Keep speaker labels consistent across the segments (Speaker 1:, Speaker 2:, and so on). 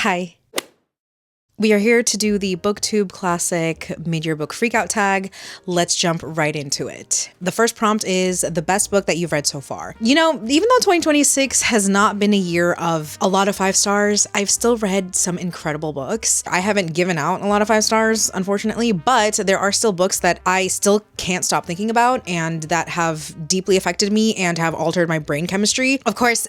Speaker 1: Hi. We are here to do the BookTube Classic Mid-Year Book Freakout tag. Let's jump right into it. The first prompt is the best book that you've read so far. You know, even though 2026 has not been a year of a lot of 5 stars, I've still read some incredible books. I haven't given out a lot of 5 stars, unfortunately, but there are still books that I still can't stop thinking about and that have deeply affected me and have altered my brain chemistry. Of course,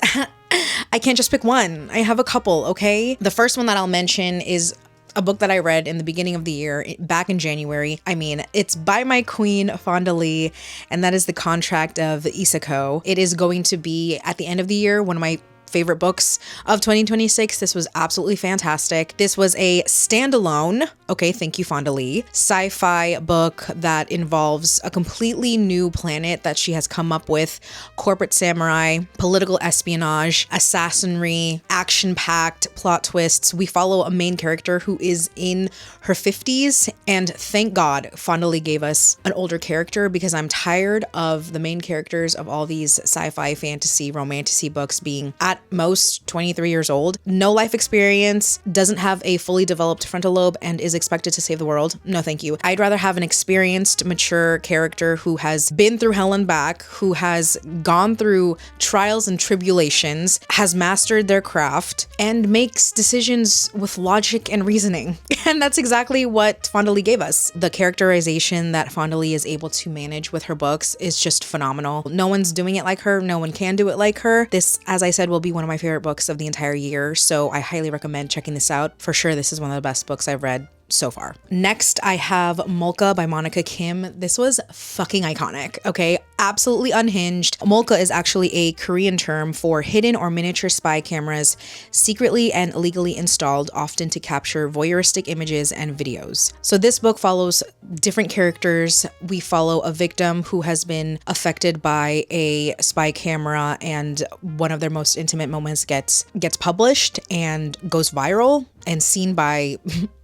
Speaker 1: I can't just pick one. I have a couple, okay? The first one that I'll mention is a book that I read in the beginning of the year, back in January. I mean, it's by my queen, Fonda Lee, and that is The Contract of Isako. It is going to be, at the end of the year, one of my favorite books of 2026. This was absolutely fantastic. This was a standalone, okay, thank you, Fonda Lee, sci-fi book that involves a completely new planet that she has come up with, corporate samurai, political espionage, assassinry, action-packed plot twists. We follow a main character who is in her 50s, and thank God Fonda Lee gave us an older character, because I'm tired of the main characters of all these sci-fi, fantasy, romantasy books being at most 23 years old, no life experience, doesn't have a fully developed frontal lobe, and is expected to save the world. No, thank you. I'd rather have an experienced, mature character who has been through hell and back, who has gone through trials and tribulations, has mastered their craft, and makes decisions with logic and reasoning. And that's exactly what Fonda Lee gave us. The characterization that Fonda Lee is able to manage with her books is just phenomenal. No one's doing it like her. No one can do it like her. This, as I said, will be one of my favorite books of the entire year, so I highly recommend checking this out. For sure, this is one of the best books I've read so far. Next, I have Molka by Monica Kim. This was fucking iconic, okay? Absolutely unhinged. Molka is actually a Korean term for hidden or miniature spy cameras secretly and illegally installed, often to capture voyeuristic images and videos. So this book follows different characters. We follow a victim who has been affected by a spy camera, and one of their most intimate moments gets published and goes viral and seen by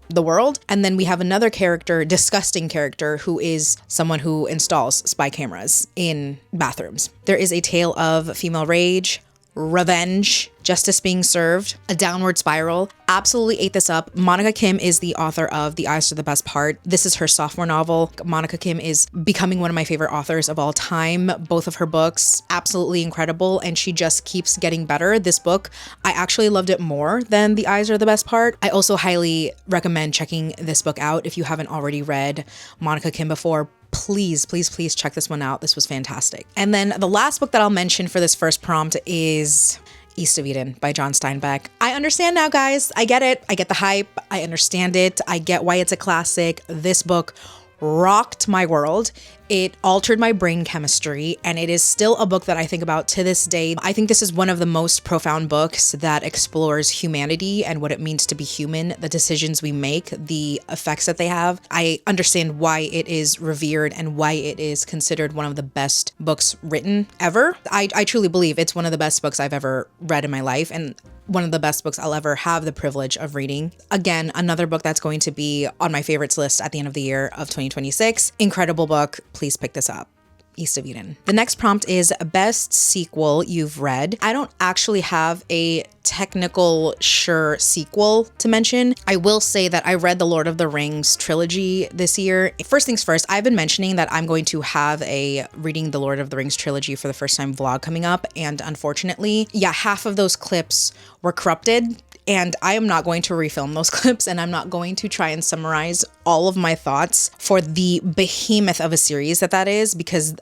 Speaker 1: the world. And then we have another character, disgusting character, who is someone who installs spy cameras in bathrooms. There is a tale of female rage, revenge, justice being served, a downward spiral. Absolutely ate this up. Monica Kim is the author of The Eyes Are the Best Part. This is her sophomore novel. Monica Kim is becoming one of my favorite authors of all time. Both of her books, absolutely incredible, and she just keeps getting better. This book, I actually loved it more than The Eyes Are the Best Part. I also highly recommend checking this book out if you haven't already read Monica Kim before. Please, please, please check this one out. This was fantastic. And then the last book that I'll mention for this first prompt is East of Eden by John Steinbeck. I understand now, guys. I get it. I get the hype. I understand it. I get why it's a classic. This book rocked my world. It altered my brain chemistry, and it is still a book that I think about to this day. I think this is one of the most profound books that explores humanity and what it means to be human, the decisions we make, the effects that they have. I understand why it is revered and why it is considered one of the best books written ever. I truly believe it's one of the best books I've ever read in my life, and one of the best books I'll ever have the privilege of reading. Again, another book that's going to be on my favorites list at the end of the year of 2026. Incredible book. Please pick this up. East of Eden. The next prompt is best sequel you've read. I don't actually have a technical sure sequel to mention. I will say that I read the Lord of the Rings trilogy this year. First things first, I've been mentioning that I'm going to have a reading the Lord of the Rings trilogy for the first time vlog coming up, and unfortunately, half of those clips were corrupted. And I am not going to refilm those clips, and I'm not going to try and summarize all of my thoughts for the behemoth of a series that is, because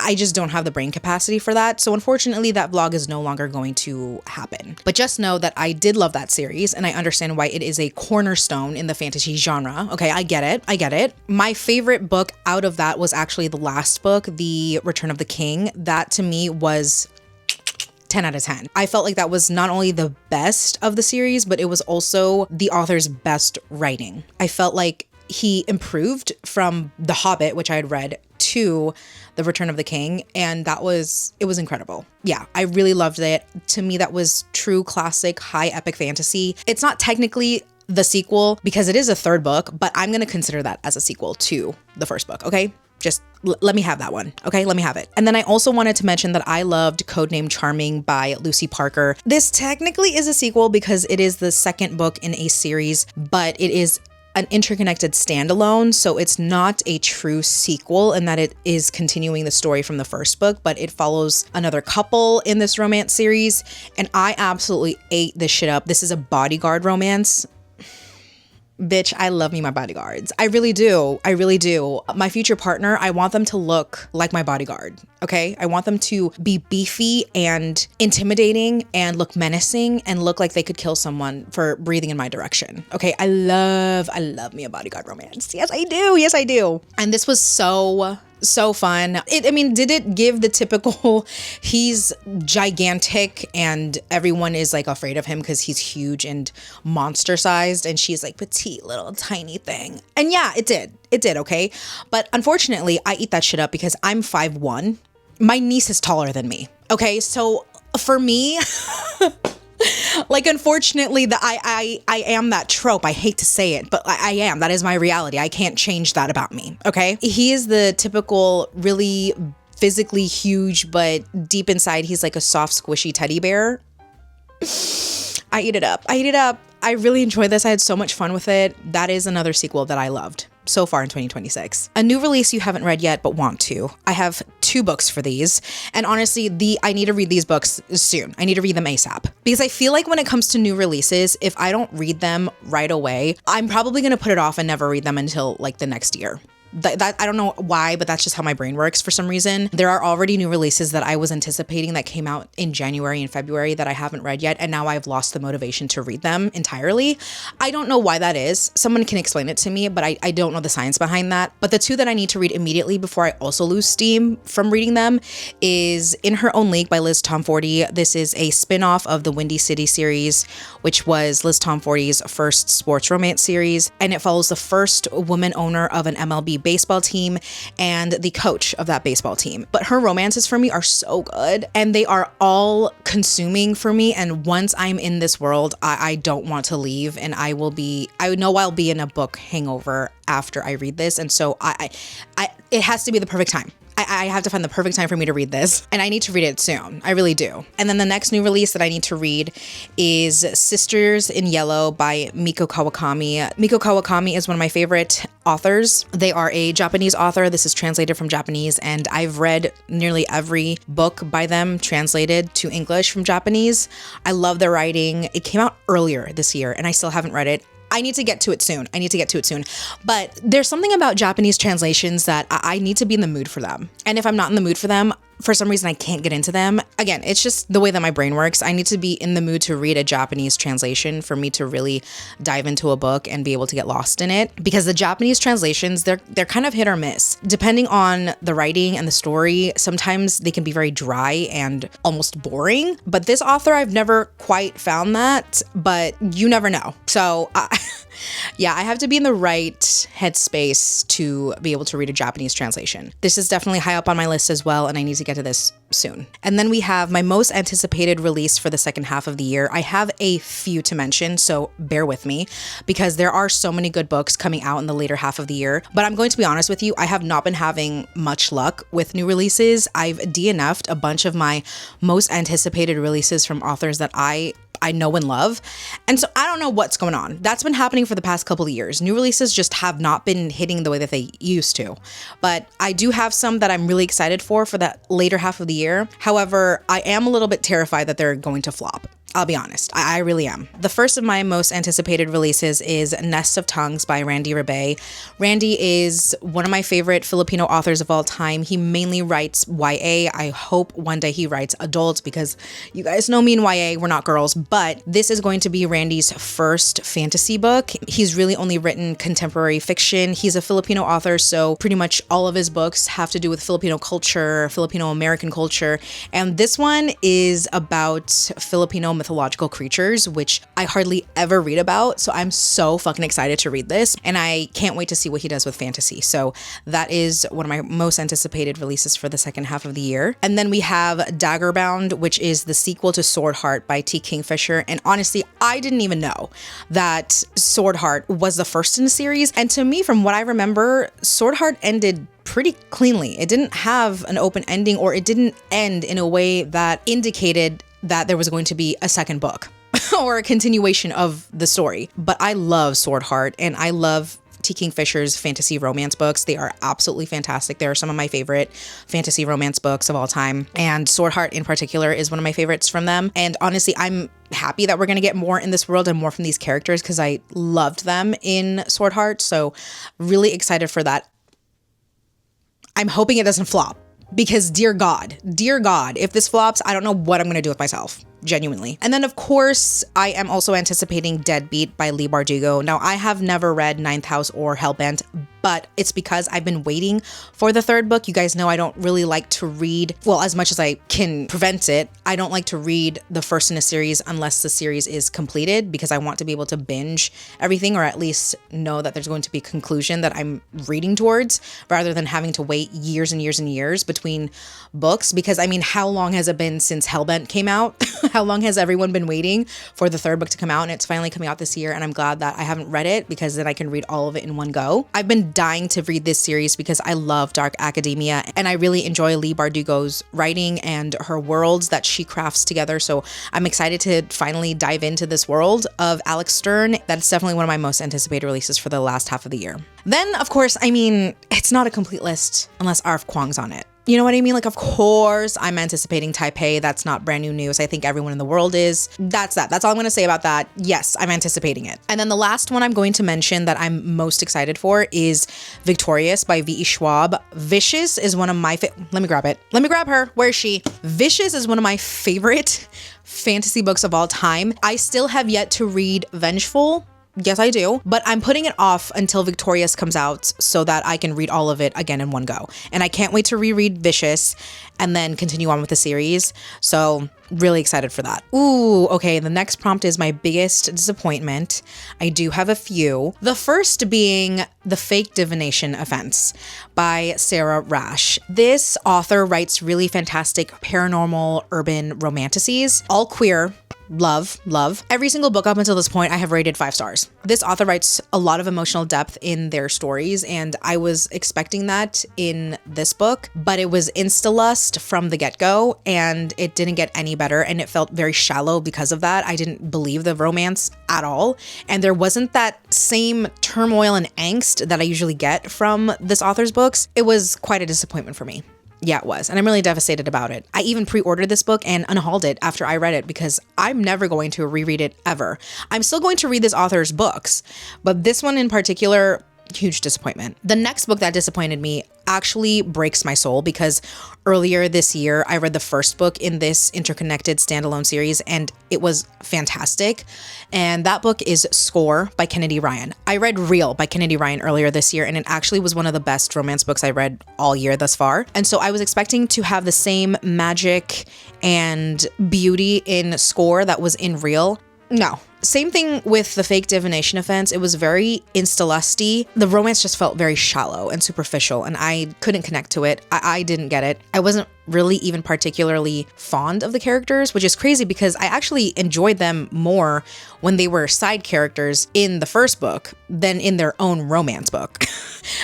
Speaker 1: I just don't have the brain capacity for that. So unfortunately, that vlog is no longer going to happen. But just know that I did love that series, and I understand why it is a cornerstone in the fantasy genre. Okay, I get it. I get it. My favorite book out of that was actually the last book, The Return of the King. That to me was 10 out of 10. I felt like that was not only the best of the series, but it was also the author's best writing. I felt like he improved from The Hobbit, which I had read, to The Return of the King, and it was incredible. Yeah, I really loved it. To me, that was true classic high epic fantasy. It's not technically the sequel because it is a third book, but I'm going to consider that as a sequel to the first book, okay? Just let me have that one. Okay, let me have it. And then I also wanted to mention that I loved Codename Charming by Lucy Parker. This technically is a sequel because it is the second book in a series, but it is an interconnected standalone. So it's not a true sequel in that it is continuing the story from the first book, but it follows another couple in this romance series. And I absolutely ate this shit up. This is a bodyguard romance. Bitch, I love me my bodyguards. I really do. I really do. My future partner, I want them to look like my bodyguard. Okay? I want them to be beefy and intimidating and look menacing and look like they could kill someone for breathing in my direction. Okay? I love me a bodyguard romance. Yes, I do. Yes, I do. And this was so fun. Did it give the typical, he's gigantic and everyone is like afraid of him because he's huge and monster sized and she's like petite little tiny thing. And yeah, it did. It did, okay? But unfortunately, I eat that shit up because I'm 5'1". My niece is taller than me. Okay, so for me, like, unfortunately, I am that trope. I hate to say it, but I am. That is my reality. I can't change that about me, okay? He is the typical really physically huge, but deep inside, he's like a soft, squishy teddy bear. I eat it up. I eat it up. I really enjoyed this. I had so much fun with it. That is another sequel that I loved so far in 2026. A new release you haven't read yet but want to. I have 2 books for these. And honestly, I need to read these books soon. I need to read them ASAP. Because I feel like when it comes to new releases, if I don't read them right away, I'm probably going to put it off and never read them until like the next year. That I don't know why, but that's just how my brain works for some reason. There are already new releases that I was anticipating that came out in January and February that I haven't read yet, and now I've lost the motivation to read them entirely. I don't know why that is. Someone can explain it to me, but I don't know the science behind that. But the 2 that I need to read immediately before I also lose steam from reading them is In Her Own League by Liz Tomforty. This is a spin-off of the Windy City series, which was Liz Tomforty's first sports romance series, and it follows the first woman owner of an MLB baseball team and the coach of that baseball team. But her romances for me are so good and they are all consuming for me. And once I'm in this world, I don't want to leave, and I know I'll be in a book hangover after I read this. And so it has to be the perfect time. I have to find the perfect time for me to read this, and I need to read it soon. I really do. And then the next new release that I need to read is Sisters in Yellow by Miko Kawakami. Miko Kawakami is one of my favorite authors. They are a Japanese author. This is translated from Japanese, and I've read nearly every book by them translated to English from Japanese. I love their writing. It came out earlier this year, and I still haven't read it. I need to get to it soon. But there's something about Japanese translations that I need to be in the mood for them. And if I'm not in the mood for them, for some reason I can't get into them. Again, it's just the way that my brain works. I need to be in the mood to read a Japanese translation for me to really dive into a book and be able to get lost in it. Because the Japanese translations, they're kind of hit or miss. Depending on the writing and the story, sometimes they can be very dry and almost boring. But this author, I've never quite found that, but you never know. So yeah, I have to be in the right headspace to be able to read a Japanese translation. This is definitely high up on my list as well, and I need to get to this soon. And then we have my most anticipated release for the second half of the year. I have a few to mention, so bear with me because there are so many good books coming out in the later half of the year. But I'm going to be honest with you, I have not been having much luck with new releases. I've DNF'd a bunch of my most anticipated releases from authors that I know and love. And so I don't know what's going on. That's been happening for the past couple of years. New releases just have not been hitting the way that they used to. But I do have some that I'm really excited for that later half of the year. However, I am a little bit terrified that they're going to flop. I'll be honest, I really am. The first of my most anticipated releases is Nest of Tongues by Randy Rebay. Randy is one of my favorite Filipino authors of all time. He mainly writes YA. I hope one day he writes adult because you guys know me in YA, we're not girls, but this is going to be Randy's first fantasy book. He's really only written contemporary fiction. He's a Filipino author, so pretty much all of his books have to do with Filipino culture, Filipino American culture, and this one is about Filipino mythological creatures, which I hardly ever read about. So I'm so fucking excited to read this, and I can't wait to see what he does with fantasy. So that is one of my most anticipated releases for the second half of the year. And then we have Daggerbound, which is the sequel to Sword Heart by T. Kingfisher. And honestly, I didn't even know that Sword Heart was the first in the series. And to me, from what I remember, Sword Heart ended pretty cleanly. It didn't have an open ending, or it didn't end in a way that indicated that there was going to be a second book or a continuation of the story. But I love Sword Heart, and I love T. Kingfisher's fantasy romance books. They are absolutely fantastic. They are some of my favorite fantasy romance books of all time. And Sword Heart in particular is one of my favorites from them. And honestly, I'm happy that we're going to get more in this world and more from these characters because I loved them in Sword Heart. So really excited for that. I'm hoping it doesn't flop because dear God, if this flops, I don't know what I'm going to do with myself. Genuinely. And then of course, I am also anticipating Deadbeat by Leigh Bardugo. Now, I have never read Ninth House or Hellbent, but it's because I've been waiting for the third book. You guys know I don't really like to read, well, as much as I can prevent it, I don't like to read the first in a series unless the series is completed because I want to be able to binge everything, or at least know that there's going to be a conclusion that I'm reading towards, rather than having to wait years and years and years between books. Because I mean, how long has it been since Hellbent came out? How long has everyone been waiting for the third book to come out? And it's finally coming out this year. And I'm glad that I haven't read it because then I can read all of it in one go. I've been dying to read this series because I love dark academia and I really enjoy Leigh Bardugo's writing and her worlds that she crafts together. So I'm excited to finally dive into this world of Alex Stern. That's definitely one of my most anticipated releases for the last half of the year. Then, of course, I mean, it's not a complete list unless R.F. Kuang's on it. You know what I mean? Like, of course, I'm anticipating Taipei. That's not brand new news. I think everyone in the world is. That's that. That's all I'm going to say about that. Yes, I'm anticipating it. And then the last one I'm going to mention that I'm most excited for is Victorious by V.E. Schwab. Vicious is one of my let me grab it. Let me grab her. Where is she? Vicious is one of my favorite fantasy books of all time. I still have yet to read Vengeful. Yes, I do. But I'm putting it off until Victorious comes out so that I can read all of it again in one go. And I can't wait to reread Vicious and then continue on with the series. So really excited for that. Ooh, okay. The next prompt is my biggest disappointment. I do have a few. The first being The Fake Divination Offense by Sarah Rash. This author writes really fantastic paranormal urban romanticises, all queer. Love. Every single book up until this point, I have rated 5 stars. This author writes a lot of emotional depth in their stories, and I was expecting that in this book, but it was insta-lust from the get-go, and it didn't get any better, and it felt very shallow because of that. I didn't believe the romance at all, and there wasn't that same turmoil and angst that I usually get from this author's books. It was quite a disappointment for me. Yeah, it was. And I'm really devastated about it. I even pre-ordered this book and unhauled it after I read it because I'm never going to reread it ever. I'm still going to read this author's books, but this one in particular, huge disappointment. The next book that disappointed me actually breaks my soul because earlier this year, I read the first book in this interconnected standalone series and it was fantastic. And that book is Score by Kennedy Ryan. I read Real by Kennedy Ryan earlier this year and it actually was one of the best romance books I read all year thus far. And so I was expecting to have the same magic and beauty in Score that was in Real. No. Same thing with The Fake Divination Offense. It was very insta-lusty. The romance just felt very shallow and superficial, and I couldn't connect to it. I didn't get it. I wasn't really even particularly fond of the characters, which is crazy because I actually enjoyed them more when they were side characters in the first book than in their own romance book.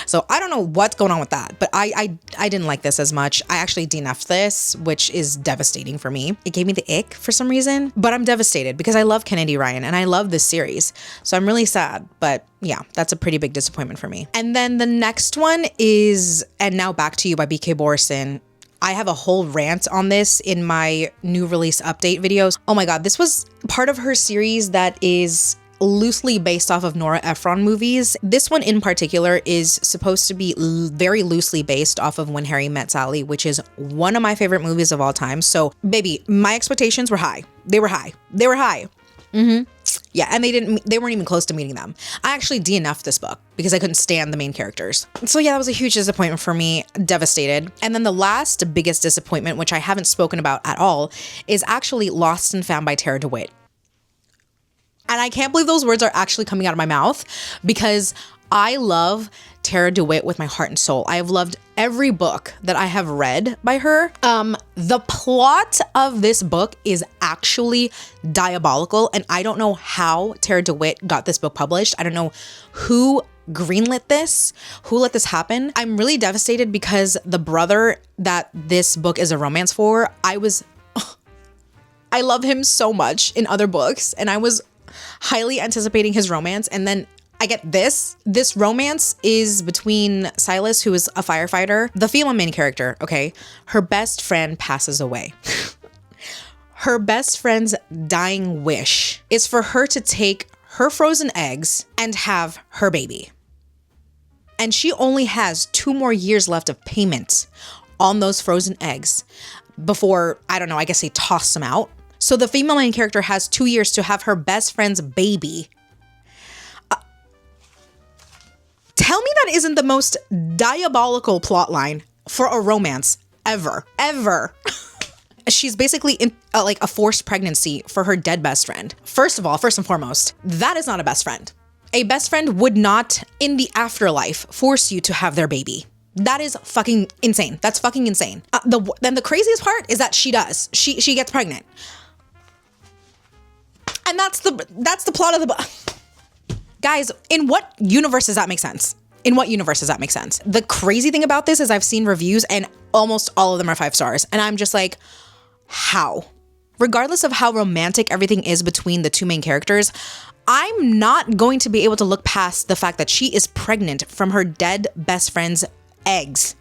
Speaker 1: So I don't know what's going on with that, but I didn't like this as much. I actually DNF'd this, which is devastating for me. It gave me the ick for some reason, but I'm devastated because I love Kennedy Ryan and I love this series. So I'm really sad, but yeah, that's a pretty big disappointment for me. And then the next one is And Now Back to You by B.K. Borison. I have a whole rant on this in my new release update videos. Oh my God, this was part of her series that is loosely based off of Nora Ephron movies. This one in particular is supposed to be very loosely based off of When Harry Met Sally, which is one of my favorite movies of all time. So baby, my expectations were high. They were high. Yeah, and they weren't even close to meeting them. I actually DNF'd this book because I couldn't stand the main characters. So yeah, that was a huge disappointment for me, devastated. And then the last biggest disappointment, which I haven't spoken about at all, is actually Lost and Found by Tara DeWitt. And I can't believe those words are actually coming out of my mouth because I love Tara DeWitt with my heart and soul. I have loved every book that I have read by her. The plot of this book is actually diabolical, and I don't know how Tara DeWitt got this book published. I don't know who greenlit this, who let this happen. I'm really devastated because the brother that this book is a romance for, I love him so much in other books, and I was highly anticipating his romance, and then I get this. This romance is between Silas, who is a firefighter, the female main character, okay? Her best friend passes away. Her best friend's dying wish is for her to take her frozen eggs and have her baby. And she only has 2 more years left of payment on those frozen eggs before, I don't know, I guess they toss them out. So the female main character has 2 years to have her best friend's baby. Tell me that isn't the most diabolical plotline for a romance ever. She's basically in like a forced pregnancy for her dead best friend. First of all, first and foremost, that is not a best friend. A best friend would not, in the afterlife, force you to have their baby. That is fucking insane. That's fucking insane. Then the craziest part is that she does. She gets pregnant. And that's the plot of the book. Guys, in what universe does that make sense? In what universe does that make sense? The crazy thing about this is I've seen reviews and almost all of them are 5 stars. And I'm just like, how? Regardless of how romantic everything is between the 2 main characters, I'm not going to be able to look past the fact that she is pregnant from her dead best friend's eggs.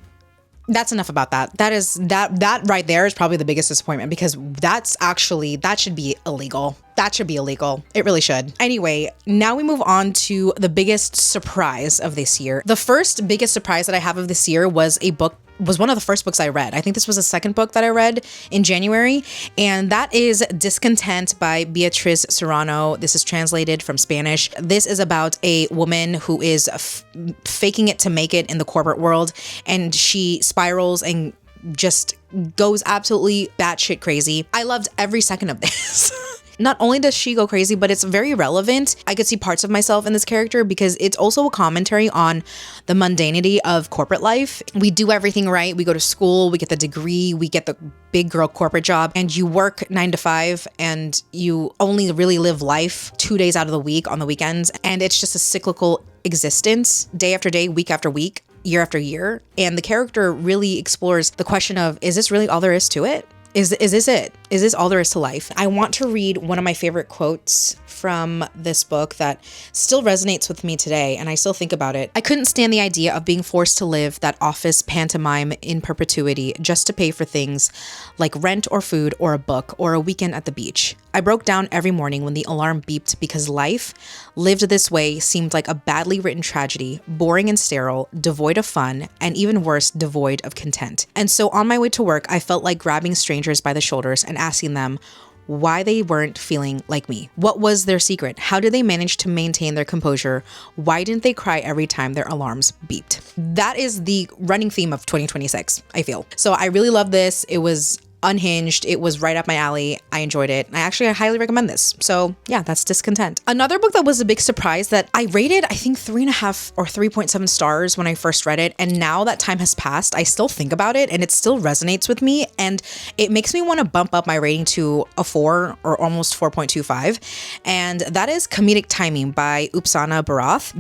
Speaker 1: That's enough about that. That right there is probably the biggest disappointment because that should be illegal. That should be illegal. It really should. Anyway, now we move on to the biggest surprise of this year. The first biggest surprise that I have of this year was one of the first books I read. I think this was the second book that I read in January, and that is Discontent by Beatriz Serrano. This is translated from Spanish. This is about a woman who is faking it to make it in the corporate world, and she spirals and just goes absolutely batshit crazy. I loved every second of this. Not only does she go crazy, but it's very relevant. I could see parts of myself in this character because it's also a commentary on the mundanity of corporate life. We do everything right. We go to school, we get the degree, we get the big girl corporate job, and you work 9 to 5 and you only really live life 2 days out of the week on the weekends. And it's just a cyclical existence, day after day, week after week, year after year. And the character really explores the question of, is this really all there is to it? Is this it? Is this all there is to life? I want to read one of my favorite quotes from this book that still resonates with me today, and I still think about it. I couldn't stand the idea of being forced to live that office pantomime in perpetuity just to pay for things like rent or food or a book or a weekend at the beach. I broke down every morning when the alarm beeped because life, lived this way, seemed like a badly written tragedy, boring and sterile, devoid of fun, and even worse, devoid of content. And so on my way to work, I felt like grabbing strangers by the shoulders and asking them why they weren't feeling like me. What was their secret? How did they manage to maintain their composure? Why didn't they cry every time their alarms beeped? That is the running theme of 2026, I feel. So I really love this. It was unhinged. It was right up my alley. I enjoyed it. I highly recommend this. So yeah, that's Discontent. Another book that was a big surprise that I rated, I think 3.5 or 3.7 stars when I first read it. And now that time has passed, I still think about it and it still resonates with me. And it makes me want to bump up my rating to a 4 or almost 4.25. And that is Comedic Timing by Upsana Barath.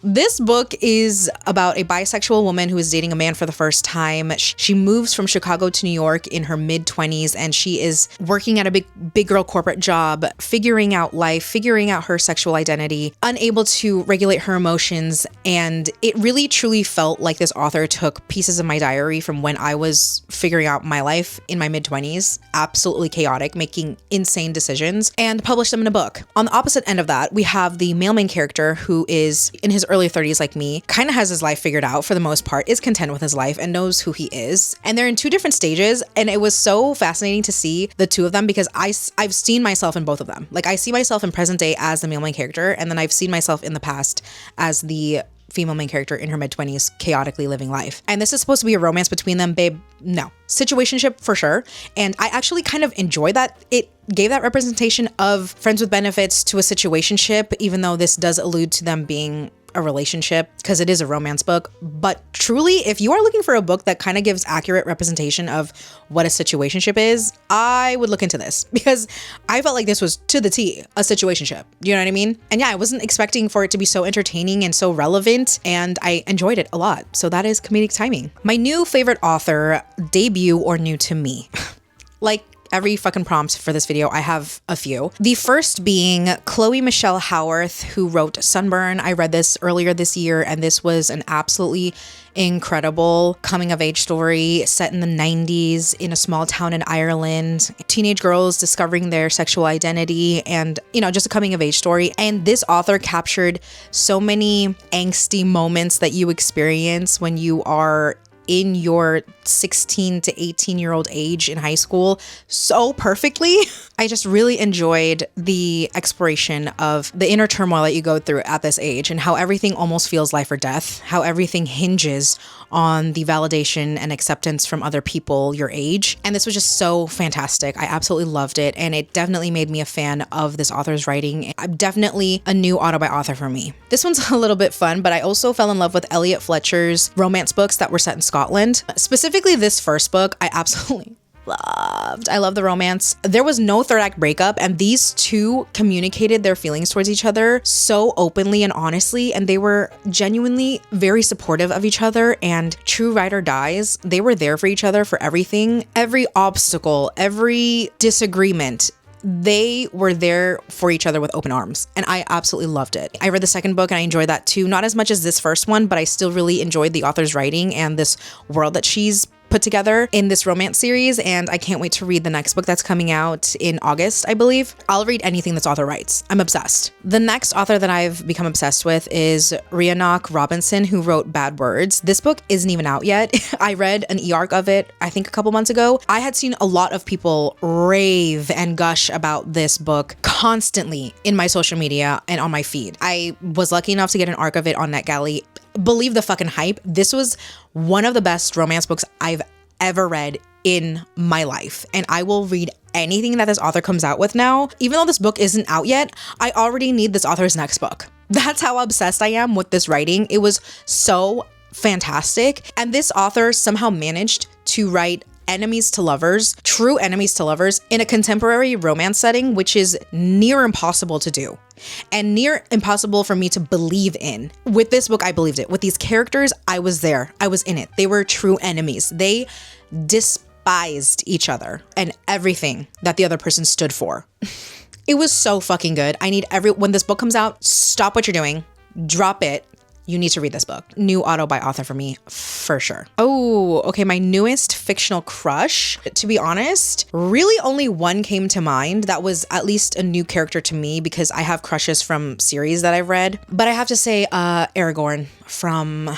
Speaker 1: This book is about a bisexual woman who is dating a man for the first time. She moves from Chicago to New York in her mid-20s, and she is working at a big girl corporate job, figuring out life, figuring out her sexual identity, unable to regulate her emotions. And it really truly felt like this author took pieces of my diary from when I was figuring out my life in my mid-20s, absolutely chaotic, making insane decisions, and published them in a book. On the opposite end of that, we have the male main character who is in his early 30s like me, kind of has his life figured out for the most part, is content with his life and knows who he is. And they're in 2 different stages. And it was so fascinating to see the 2 of them because I've seen myself in both of them. Like I see myself in present day as the male main character. And then I've seen myself in the past as the female main character in her mid-20s, chaotically living life. And this is supposed to be a romance between them, babe. No. Situationship for sure. And I actually kind of enjoy that. It gave that representation of friends with benefits to a situationship, even though this does allude to them being a relationship because it is a romance book. But truly, if you are looking for a book that kind of gives accurate representation of what a situationship is, I would look into this because I felt like this was to the T, a situationship. You know what I mean? And yeah, I wasn't expecting for it to be so entertaining and so relevant, and I enjoyed it a lot. So that is comedic timing. My new favorite author, debut or new to me. Like every fucking prompt for this video, I have a few. The first being Chloe Michelle Howarth, who wrote Sunburn. I read this earlier this year, and this was an absolutely incredible coming of age story set in the 90s in a small town in Ireland. Teenage girls discovering their sexual identity and, you know, just a coming of age story. And this author captured so many angsty moments that you experience when you are in your 16 to 18-year-old age in high school so perfectly. I just really enjoyed the exploration of the inner turmoil that you go through at this age and how everything almost feels life or death, how everything hinges on the validation and acceptance from other people your age. And this was just so fantastic. I absolutely loved it. And it definitely made me a fan of this author's writing. Definitely a new auto by author for me. This one's a little bit fun, but I also fell in love with Elliot Fletcher's romance books that were set in Scotland. Specifically this first book, I absolutely loved. I love the romance. There was no third act breakup, and these two communicated their feelings towards each other so openly and honestly, and they were genuinely very supportive of each other. And true ride or dies, they were there for each other for everything, every obstacle, every disagreement. They were there for each other with open arms, and I absolutely loved it. I read the second book and I enjoyed that too. Not as much as this first one, but I still really enjoyed the author's writing and this world that she's put together in this romance series, and I can't wait to read the next book that's coming out in August, I believe. I'll read anything this author writes. I'm obsessed. The next author that I've become obsessed with is Rhiannoch Robinson, who wrote Bad Words. This book isn't even out yet. I read an e-arc of it, I think a couple months ago. I had seen a lot of people rave and gush about this book constantly in my social media and on my feed. I was lucky enough to get an arc of it on NetGalley. Believe the fucking hype. This was one of the best romance books I've ever read in my life. And I will read anything that this author comes out with now. Even though this book isn't out yet, I already need this author's next book. That's how obsessed I am with this writing. It was so fantastic. And this author somehow managed to write enemies to lovers, true enemies to lovers, in a contemporary romance setting, which is near impossible to do and near impossible for me to believe in. With this book, I believed it. With these characters, I was there. I was in it. They were true enemies. They despised each other and everything that the other person stood for. It was so fucking good. I need when this book comes out, stop what you're doing, drop it. You need to read this book. New auto by author for me, for sure. Oh, okay. My newest fictional crush, to be honest, really only one came to mind that was at least a new character to me because I have crushes from series that I've read. But I have to say Aragorn from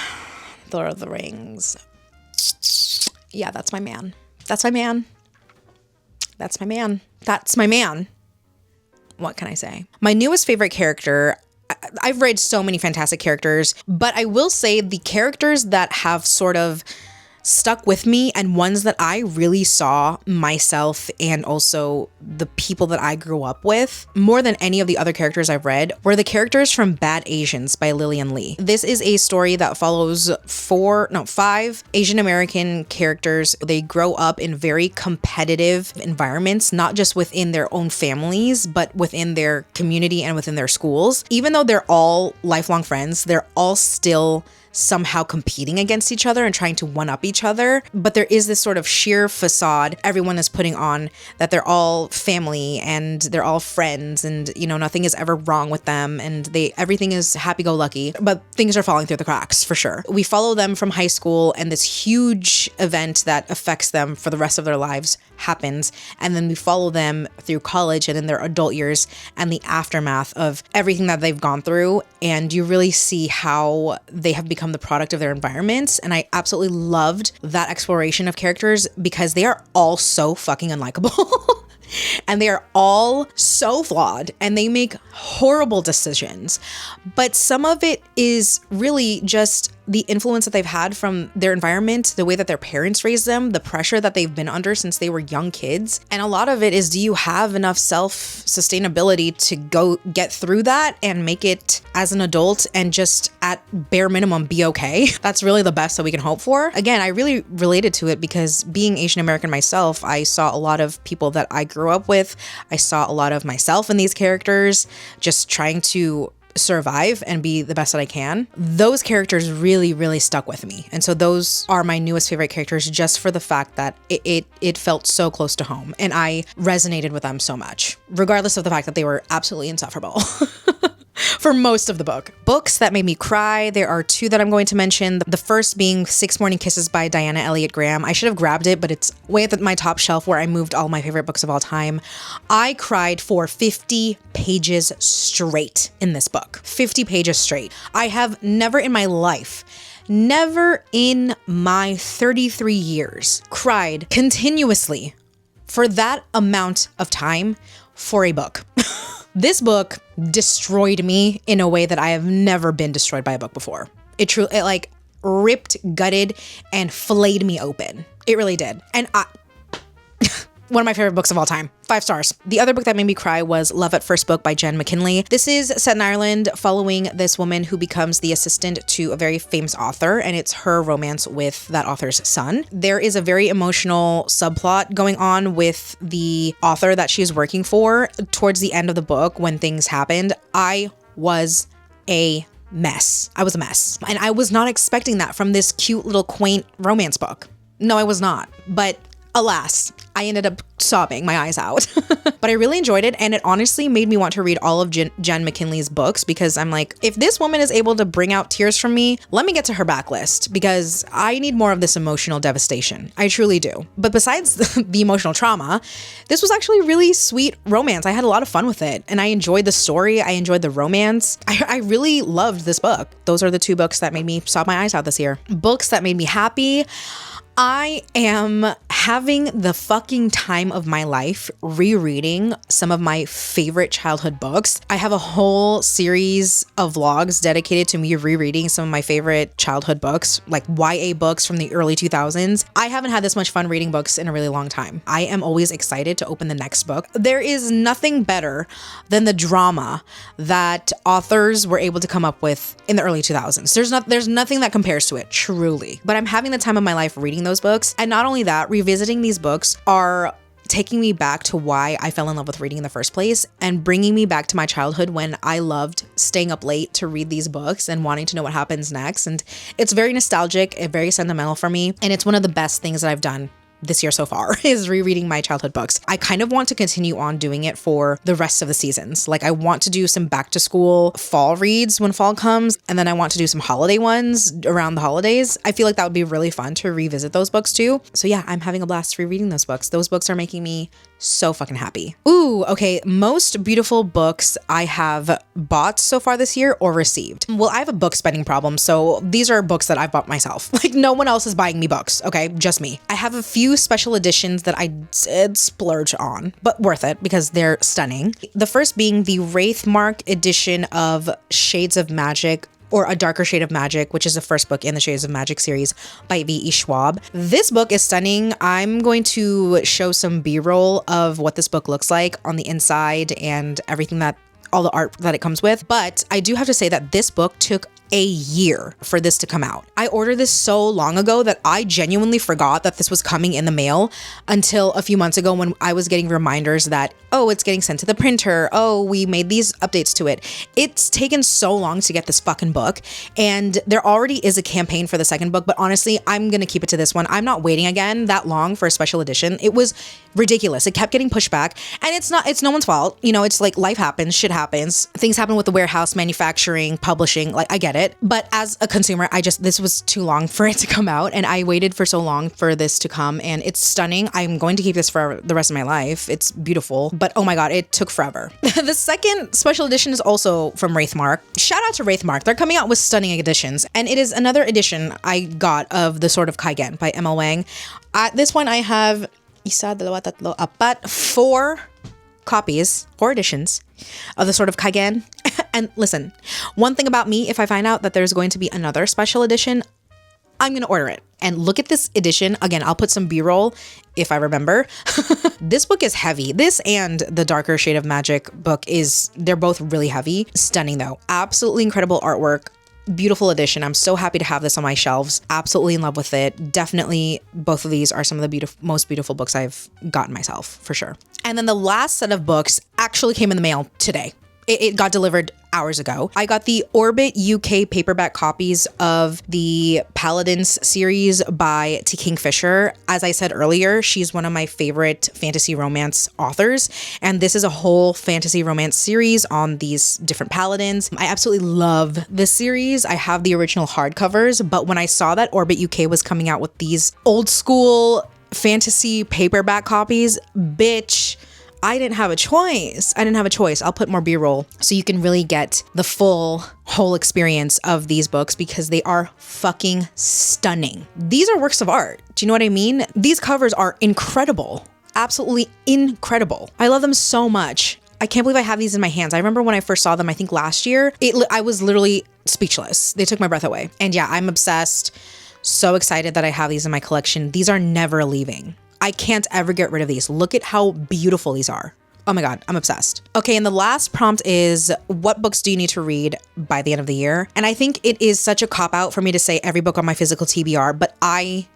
Speaker 1: The Lord of the Rings. Yeah, that's my man. That's my man. That's my man. That's my man. What can I say? My newest favorite character, I've read so many fantastic characters, but I will say the characters that have sort of stuck with me and ones that I really saw myself and also the people that I grew up with more than any of the other characters I've read were the characters from Bad Asians by Lillian Lee. This is a story that follows 5 Asian American characters. They grow up in very competitive environments, not just within their own families, but within their community and within their schools. Even though they're all lifelong friends, they're all still somehow competing against each other and trying to one-up each other. But there is this sort of sheer facade everyone is putting on that they're all family and they're all friends and, you know, nothing is ever wrong with them and everything is happy-go-lucky, but things are falling through the cracks for sure. We follow them from high school and this huge event that affects them for the rest of their lives happens. And then we follow them through college and in their adult years and the aftermath of everything that they've gone through. And you really see how they have become the product of their environments. And I absolutely loved that exploration of characters because they are all so fucking unlikable. And they are all so flawed and they make horrible decisions. But some of it is really just the influence that they've had from their environment, the way that their parents raised them, the pressure that they've been under since they were young kids. And a lot of it is, do you have enough self-sustainability to go get through that and make it as an adult and just at bare minimum be okay? That's really the best that we can hope for. Again, I really related to it because being Asian American myself, I saw a lot of people that I grew up with. I saw a lot of myself in these characters, just trying to survive and be the best that I can. Those characters really, really stuck with me. And so those are my newest favorite characters, just for the fact that it felt so close to home and I resonated with them so much, regardless of the fact that they were absolutely insufferable. For most of the book. Books that made me cry, there are two that I'm going to mention. The first being Six Morning Kisses by Diana Elliott Graham. I should have grabbed it, but it's way at my top shelf where I moved all my favorite books of all time. I cried for 50 pages straight in this book. 50 pages straight. I have never in my life, never in my 33 years, cried continuously for that amount of time for a book. This book destroyed me in a way that I have never been destroyed by a book before. It like ripped, gutted, and filleted me open. It really did. And one of my favorite books of all time. 5 stars. The other book that made me cry was Love at First Book by Jen McKinley. This is set in Ireland following this woman who becomes the assistant to a very famous author, and it's her romance with that author's son. There is a very emotional subplot going on with the author that she's working for towards the end of the book when things happened. I was a mess. I was a mess. And I was not expecting that from this cute little quaint romance book. No, I was not. But alas, I ended up sobbing my eyes out. But I really enjoyed it, and it honestly made me want to read all of Jen McKinley's books, because I'm like, if this woman is able to bring out tears from me, let me get to her backlist, because I need more of this emotional devastation. I truly do. But besides the emotional trauma, this was actually really sweet romance. I had a lot of fun with it, and I enjoyed the story. I enjoyed the romance. I really loved this book. Those are the 2 books that made me sob my eyes out this year. Books that made me happy. I am having the fucking time of my life rereading some of my favorite childhood books. I have a whole series of vlogs dedicated to me rereading some of my favorite childhood books, like YA books from the early 2000s. I haven't had this much fun reading books in a really long time. I am always excited to open the next book. There is nothing better than the drama that authors were able to come up with in the early 2000s. There's nothing that compares to it, truly. But I'm having the time of my life reading those books. And not only that, revisiting these books are taking me back to why I fell in love with reading in the first place, and bringing me back to my childhood when I loved staying up late to read these books and wanting to know what happens next. And it's very nostalgic and very sentimental for me. And it's one of the best things that I've done this year so far, is rereading my childhood books. I kind of want to continue on doing it for the rest of the seasons. Like, I want to do some back to school fall reads when fall comes, and then I want to do some holiday ones around the holidays. I feel like that would be really fun to revisit those books too. So yeah, I'm having a blast rereading those books. Those books are making me so fucking happy. Ooh, okay. Most beautiful books I have bought so far this year or received. Well, I have a book spending problem, so these are books that I've bought myself. Like, no one else is buying me books, okay? Just me. I have a few special editions that I did splurge on, but worth it because they're stunning. The first being the Wraithmark edition of Shades of Magic, or A Darker Shade of Magic, which is the first book in the Shades of Magic series by V.E. Schwab. This book is stunning. I'm going to show some B-roll of what this book looks like on the inside and everything that, all the art that it comes with. But I do have to say that this book took a year for this to come out. I ordered this so long ago that I genuinely forgot that this was coming in the mail until a few months ago when I was getting reminders that, oh, it's getting sent to the printer. Oh, we made these updates to it. It's taken so long to get this fucking book, and there already is a campaign for the second book, but honestly, I'm gonna keep it to this one. I'm not waiting again that long for a special edition. It was ridiculous. It kept getting pushed back, and it's no one's fault. You know, it's like life happens, shit happens. Things happen with the warehouse, manufacturing, publishing, like I get it. But as a consumer, this was too long for it to come out, and I waited for so long for this to come, and it's stunning. I'm going to keep this for the rest of my life. It's beautiful, but oh my God, it took forever. The second special edition is also from Wraithmark. Shout out to Wraithmark. They're coming out with stunning editions, and it is another edition I got of The Sword of Kaigen by Emma Wang. At this point, I have four editions of The Sword of Kaigen, And listen, one thing about me, if I find out that there's going to be another special edition, I'm going to order it. And look at this edition. Again, I'll put some B-roll if I remember. This book is heavy. This and the Darker Shade of Magic book they're both really heavy. Stunning though. Absolutely incredible artwork. Beautiful edition. I'm so happy to have this on my shelves. Absolutely in love with it. Definitely both of these are some of the most beautiful books I've gotten myself, for sure. And then the last set of books actually came in the mail today. It got delivered hours ago. I got the Orbit UK paperback copies of the Paladins series by T. Kingfisher. As I said earlier, she's one of my favorite fantasy romance authors, and this is a whole fantasy romance series on these different paladins. I absolutely love this series. I have the original hardcovers, but when I saw that Orbit UK was coming out with these old school fantasy paperback copies, bitch, I didn't have a choice. I'll put more B-roll so you can really get the whole experience of these books because they are fucking stunning. These are works of art. Do you know what I mean? These covers are incredible. Absolutely incredible. I love them so much. I can't believe I have these in my hands. I remember when I first saw them, I think last year, I was literally speechless. They took my breath away. And yeah, I'm obsessed. So excited that I have these in my collection. These are never leaving. I can't ever get rid of these. Look at how beautiful these are. Oh my God, I'm obsessed. Okay, and the last prompt is, what books do you need to read by the end of the year? And I think it is such a cop-out for me to say every book on my physical TBR, but I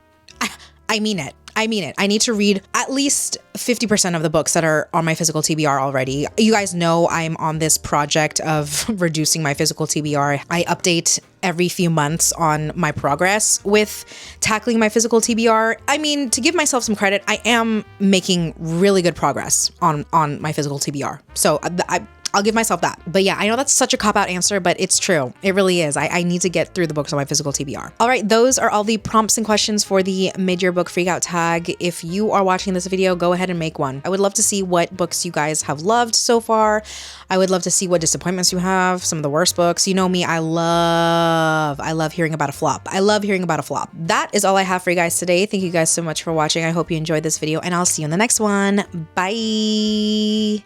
Speaker 1: mean it. I need to read at least 50% of the books that are on my physical TBR already. You guys know I'm on this project of reducing my physical TBR. I update every few months on my progress with tackling my physical TBR. I mean, to give myself some credit, I am making really good progress on my physical TBR. So I'll give myself that. But yeah, I know that's such a cop-out answer, but it's true. It really is. I need to get through the books on my physical TBR. All right, those are all the prompts and questions for the mid-year book freakout tag. If you are watching this video, go ahead and make one. I would love to see what books you guys have loved so far. I would love to see what disappointments you have, some of the worst books. You know me, I love hearing about a flop. That is all I have for you guys today. Thank you guys so much for watching. I hope you enjoyed this video, and I'll see you in the next one. Bye.